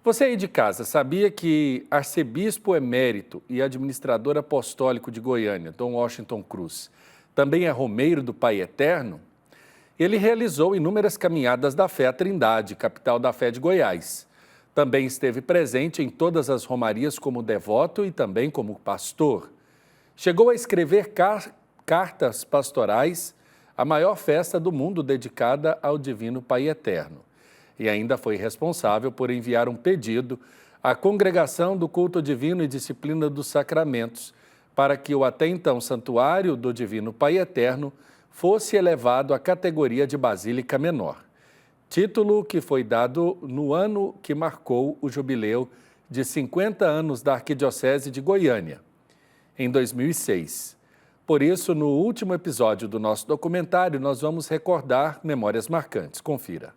Você aí de casa sabia que arcebispo emérito e administrador apostólico de Goiânia, Dom Washington Cruz, também é romeiro do Pai Eterno? Ele realizou inúmeras caminhadas da fé à Trindade, capital da fé de Goiás. Também esteve presente em todas as romarias como devoto e também como pastor. Chegou a escrever cartas pastorais, a maior festa do mundo dedicada ao Divino Pai Eterno. E ainda foi responsável por enviar um pedido à Congregação do Culto Divino e Disciplina dos Sacramentos para que o até então Santuário do Divino Pai Eterno fosse elevado à categoria de Basílica Menor, título que foi dado no ano que marcou o jubileu de 50 anos da Arquidiocese de Goiânia, em 2006. Por isso, no último episódio do nosso documentário, nós vamos recordar memórias marcantes. Confira.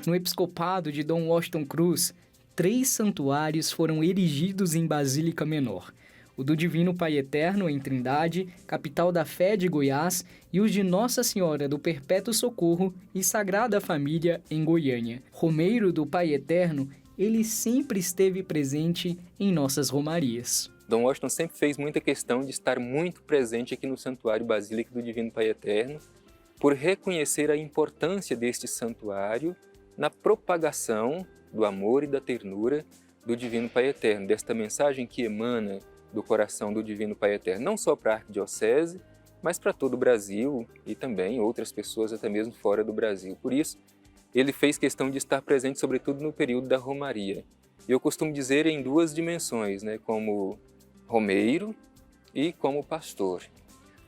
No episcopado de Dom Washington Cruz, 3 santuários foram erigidos em Basílica Menor. O do Divino Pai Eterno, em Trindade, capital da fé de Goiás, e os de Nossa Senhora do Perpétuo Socorro e Sagrada Família, em Goiânia. Romeiro do Pai Eterno, ele sempre esteve presente em nossas romarias. Dom Washington sempre fez muita questão de estar muito presente aqui no Santuário Basílica do Divino Pai Eterno, por reconhecer a importância deste santuário na propagação do amor e da ternura do Divino Pai Eterno, desta mensagem que emana do coração do Divino Pai Eterno, não só para a Arquidiocese, mas para todo o Brasil e também outras pessoas, até mesmo fora do Brasil. Por isso, ele fez questão de estar presente, sobretudo no período da Romaria. E eu costumo dizer em 2 dimensões, como romeiro e como pastor.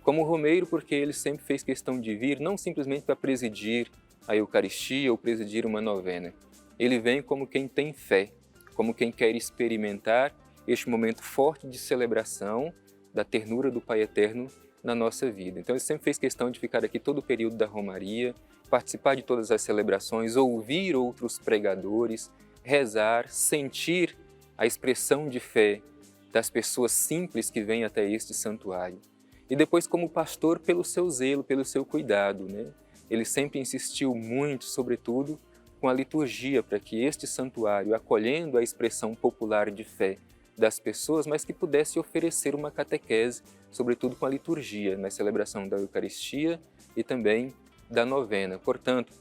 Como romeiro, porque ele sempre fez questão de vir, não simplesmente para presidir a Eucaristia ou presidir uma novena. Ele vem como quem tem fé, como quem quer experimentar este momento forte de celebração da ternura do Pai Eterno na nossa vida. Então ele sempre fez questão de ficar aqui todo o período da Romaria, participar de todas as celebrações, ouvir outros pregadores, rezar, sentir a expressão de fé das pessoas simples que vêm até este santuário. E depois como pastor pelo seu zelo, pelo seu cuidado, Ele sempre insistiu muito, sobretudo, com a liturgia, para que este santuário, acolhendo a expressão popular de fé das pessoas, mas que pudesse oferecer uma catequese, sobretudo com a liturgia, na celebração da Eucaristia e também da novena. Portanto,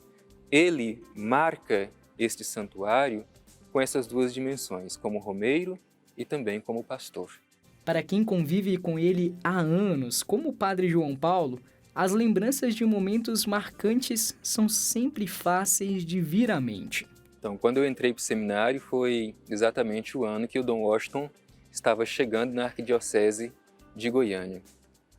ele marca este santuário com essas 2 dimensões, como romeiro e também como pastor. Para quem convive com ele há anos, como o Padre João Paulo, as lembranças de momentos marcantes são sempre fáceis de vir à mente. Então, quando eu entrei para o seminário, foi exatamente o ano que o Dom Washington estava chegando na Arquidiocese de Goiânia.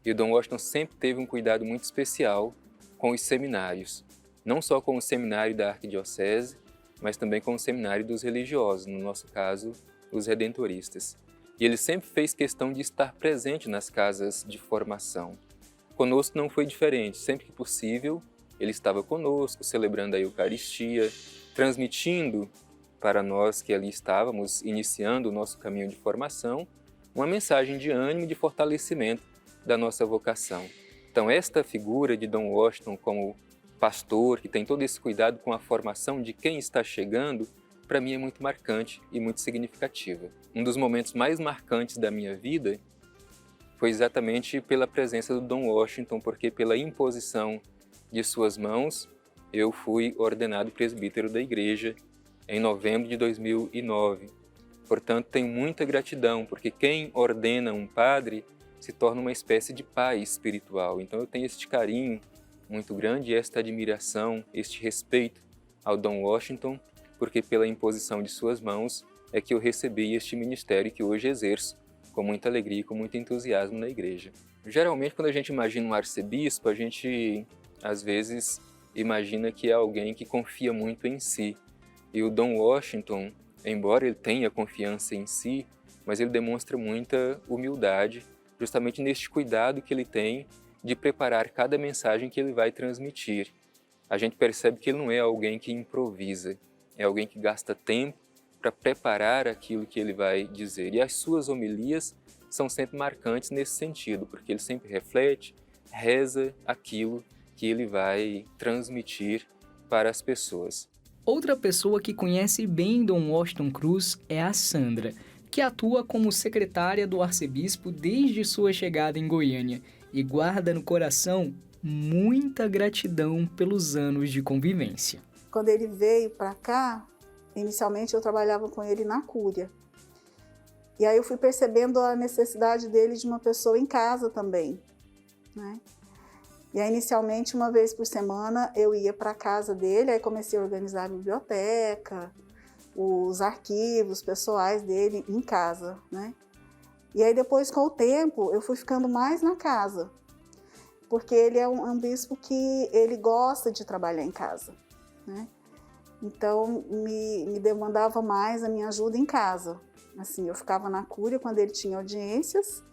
E o Dom Washington sempre teve um cuidado muito especial com os seminários. Não só com o seminário da Arquidiocese, mas também com o seminário dos religiosos, no nosso caso, os redentoristas. E ele sempre fez questão de estar presente nas casas de formação. Conosco não foi diferente, sempre que possível, ele estava conosco, celebrando a Eucaristia, transmitindo para nós que ali estávamos, iniciando o nosso caminho de formação, uma mensagem de ânimo e de fortalecimento da nossa vocação. Então, esta figura de Dom Washington como pastor, que tem todo esse cuidado com a formação de quem está chegando, para mim é muito marcante e muito significativa. Um dos momentos mais marcantes da minha vida foi exatamente pela presença do Dom Washington, porque pela imposição de suas mãos, eu fui ordenado presbítero da igreja em novembro de 2009. Portanto, tenho muita gratidão, porque quem ordena um padre se torna uma espécie de pai espiritual. Então eu tenho este carinho muito grande, esta admiração, este respeito ao Dom Washington, porque pela imposição de suas mãos é que eu recebi este ministério que hoje exerço com muita alegria e com muito entusiasmo na igreja. Geralmente, quando a gente imagina um arcebispo, a gente, às vezes, imagina que é alguém que confia muito em si. E o Dom Washington, embora ele tenha confiança em si, mas ele demonstra muita humildade, justamente neste cuidado que ele tem de preparar cada mensagem que ele vai transmitir. A gente percebe que ele não é alguém que improvisa, é alguém que gasta tempo para preparar aquilo que ele vai dizer. E as suas homilias são sempre marcantes nesse sentido, porque ele sempre reflete, reza aquilo que ele vai transmitir para as pessoas. Outra pessoa que conhece bem Dom Washington Cruz é a Sandra, que atua como secretária do arcebispo desde sua chegada em Goiânia e guarda no coração muita gratidão pelos anos de convivência. Quando ele veio para cá, inicialmente eu trabalhava com ele na Cúria. E aí eu fui percebendo a necessidade dele de uma pessoa em casa também, né? E aí, inicialmente, uma vez por semana, eu ia para a casa dele, aí comecei a organizar a biblioteca, os arquivos pessoais dele em casa, né? E aí, depois, com o tempo, eu fui ficando mais na casa, porque ele é um bispo que ele gosta de trabalhar em casa, né? Então, me demandava mais a minha ajuda em casa. Assim, eu ficava na Cúria quando ele tinha audiências,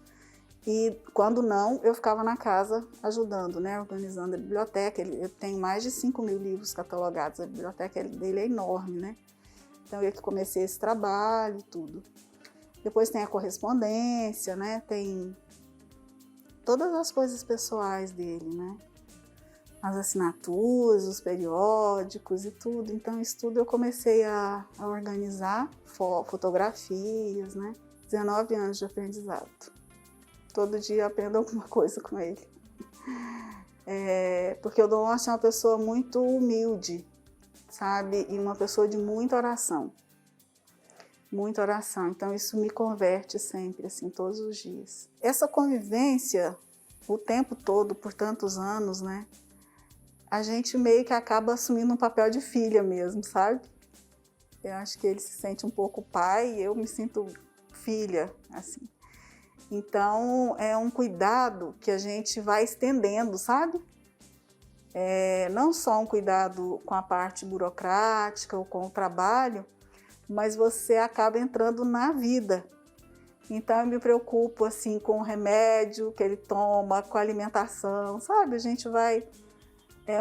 e quando não, eu ficava na casa ajudando, né, organizando a biblioteca. Eu tenho mais de 5.000 livros catalogados, a biblioteca dele é enorme, né? Então eu que comecei esse trabalho e tudo. Depois tem a correspondência, né? Tem todas as coisas pessoais dele, né? As assinaturas, os periódicos e tudo. Então isso tudo eu comecei a organizar, fotografias, né? 19 anos de aprendizado. Todo dia eu aprendo alguma coisa com ele. Porque o Dom Washington é uma pessoa muito humilde, sabe? E uma pessoa de muita oração. Muita oração. Então isso me converte sempre, assim, todos os dias. Essa convivência, o tempo todo, por tantos anos, né? A gente meio que acaba assumindo um papel de filha mesmo, sabe? Eu acho que ele se sente um pouco pai e eu me sinto filha, assim. Então, é um cuidado que a gente vai estendendo, sabe? Não só um cuidado com a parte burocrática ou com o trabalho, mas você acaba entrando na vida. Então, eu me preocupo, assim, com o remédio que ele toma, com a alimentação, sabe? A gente vai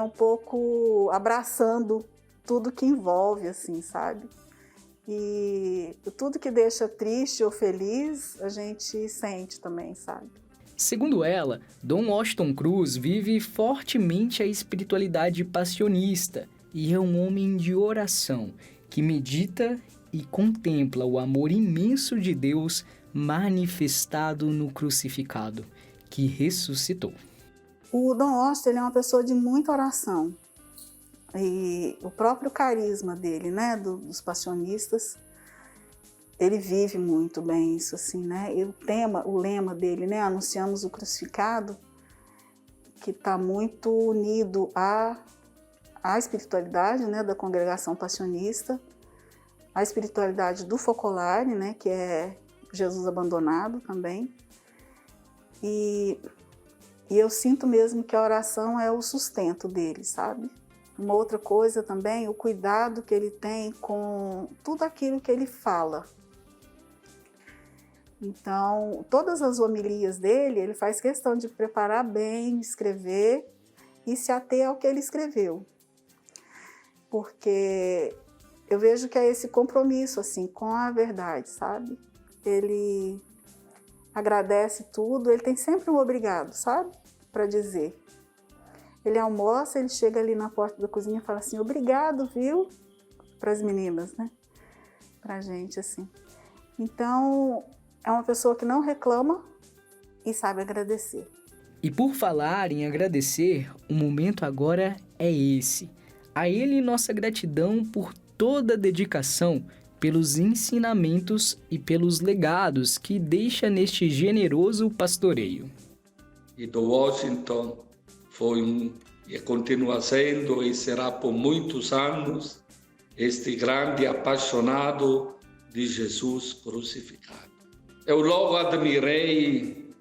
um pouco abraçando tudo que envolve, assim, sabe? E tudo que deixa triste ou feliz, a gente sente também, sabe? Segundo ela, Dom Washington Cruz vive fortemente a espiritualidade passionista e é um homem de oração que medita e contempla o amor imenso de Deus manifestado no crucificado, que ressuscitou. O Dom Washington, ele é uma pessoa de muita oração. E o próprio carisma dele, né, dos passionistas, ele vive muito bem isso, assim, né? E o lema dele, né, anunciamos o crucificado, que está muito unido à espiritualidade, né, da congregação passionista, à espiritualidade do Focolare, né, que é Jesus abandonado também. E eu sinto mesmo que a oração é o sustento dele, sabe? Uma outra coisa também, o cuidado que ele tem com tudo aquilo que ele fala. Então, todas as homilias dele, ele faz questão de preparar bem, escrever e se ater ao que ele escreveu. Porque eu vejo que é esse compromisso, assim, com a verdade, sabe? Ele agradece tudo, ele tem sempre um obrigado, sabe? Para dizer. Ele almoça, ele chega ali na porta da cozinha e fala assim, obrigado, viu? Para as meninas, né? Pra gente, assim. Então, é uma pessoa que não reclama e sabe agradecer. E por falar em agradecer, o momento agora é esse. A ele nossa gratidão por toda a dedicação, pelos ensinamentos e pelos legados que deixa neste generoso pastoreio. E do Washington foi e continua sendo e será por muitos anos este grande apaixonado de Jesus crucificado. Eu logo admirei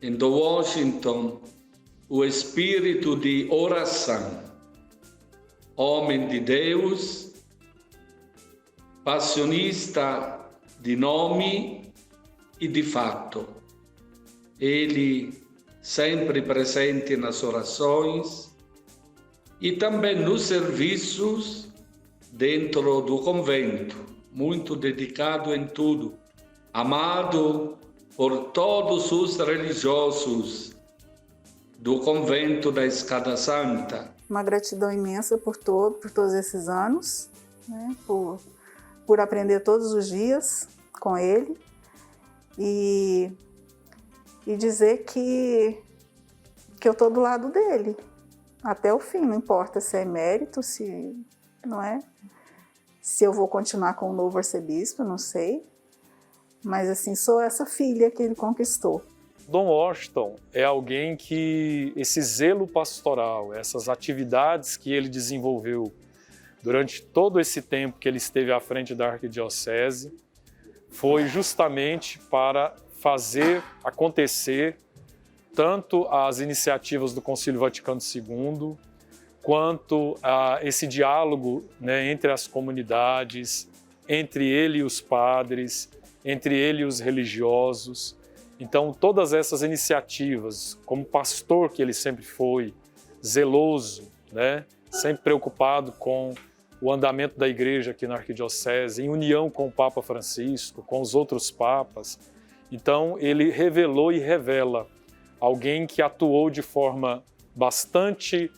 em do Washington o espírito de oração, homem de Deus, passionista de nome e de fato. Ele sempre presente nas orações e também nos serviços dentro do convento, muito dedicado em tudo, amado por todos os religiosos do convento da Escada Santa. Uma gratidão imensa por todos esses anos, né, por aprender todos os dias com ele e dizer que eu estou do lado dele até o fim, não importa se é emérito, se não é, se eu vou continuar com o novo arcebispo, não sei, mas assim, sou essa filha que ele conquistou. Dom Washington é alguém que esse zelo pastoral, essas atividades que ele desenvolveu durante todo esse tempo que ele esteve à frente da arquidiocese, foi justamente para fazer acontecer tanto as iniciativas do Concílio Vaticano II, quanto a esse diálogo, né, entre as comunidades, entre ele e os padres, entre ele e os religiosos. Então, todas essas iniciativas, como pastor que ele sempre foi, zeloso, né, sempre preocupado com o andamento da igreja aqui na arquidiocese, em união com o Papa Francisco, com os outros papas. Então, ele revelou e revela alguém que atuou de forma bastante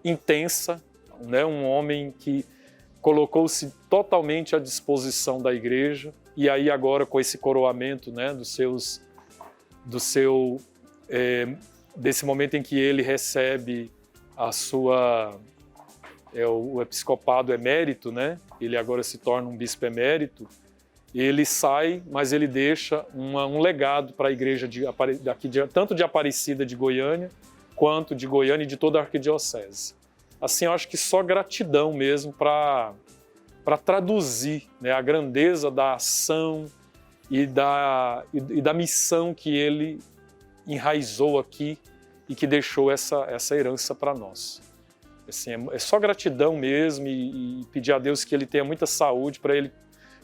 intensa, né? Um homem que colocou-se totalmente à disposição da igreja, e aí agora com esse coroamento, né, desse momento em que ele recebe o episcopado emérito, né? Ele agora se torna um bispo emérito. Ele sai, mas ele deixa um legado para a igreja tanto de Aparecida de Goiânia, quanto de Goiânia e de toda a arquidiocese. Assim, eu acho que só gratidão mesmo para traduzir, né, a grandeza da ação e da missão que ele enraizou aqui e que deixou essa herança para nós. Assim, é só gratidão mesmo e pedir a Deus que ele tenha muita saúde para ele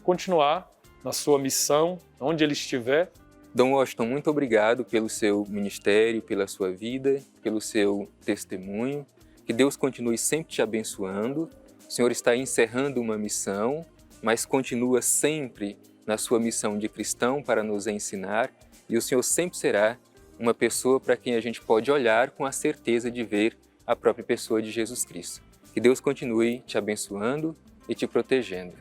continuar na sua missão, onde ele estiver. Dom Washington, muito obrigado pelo seu ministério, pela sua vida, pelo seu testemunho. Que Deus continue sempre te abençoando. O Senhor está encerrando uma missão, mas continua sempre na sua missão de cristão para nos ensinar, e o Senhor sempre será uma pessoa para quem a gente pode olhar com a certeza de ver a própria pessoa de Jesus Cristo. Que Deus continue te abençoando e te protegendo.